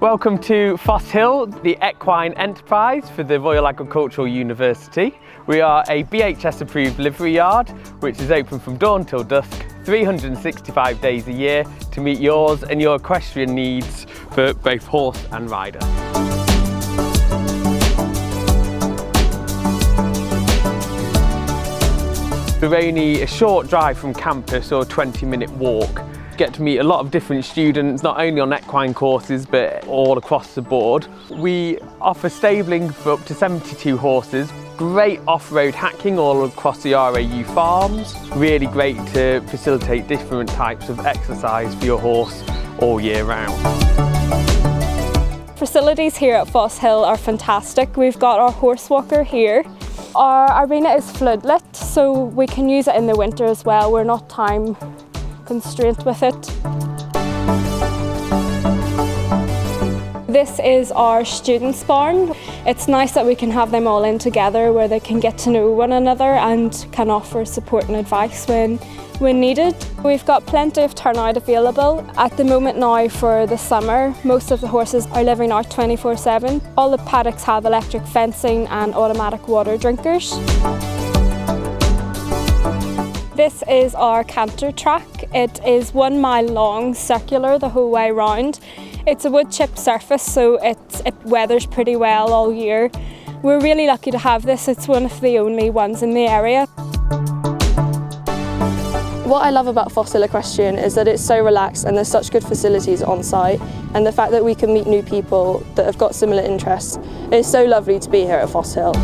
Welcome to Fossehill, the equine enterprise for the Royal Agricultural University. We are a BHS approved livery yard which is open from dawn till dusk, 365 days a year to meet yours and your equestrian needs for both horse and rider. We're only a short drive from campus or a 20-minute walk. Get to meet a lot of different students, not only on equine courses but all across the board. We offer stabling for up to 72 horses, great off-road hacking all across the RAU farms, really great to facilitate different types of exercise for your horse all year round. Facilities here at Fossehill are fantastic. We've got our horse walker here. Our arena is floodlit, so we can use it in the winter as well. We're not time constraint with it. This is our students' barn. It's nice that we can have them all in together where they can get to know one another and can offer support and advice when needed. We've got plenty of turnout available. At the moment now for the summer, most of the horses are living out 24/7. All the paddocks have electric fencing and automatic water drinkers. This is our canter track. It is 1 mile long, circular the whole way round. It's a wood chip surface, so it weathers pretty well all year. We're really lucky to have this. It's one of the only ones in the area. What I love about Fossehill Equestrian is that it's so relaxed and there's such good facilities on site, and the fact that we can meet new people that have got similar interests. It's so lovely to be here at Fossehill.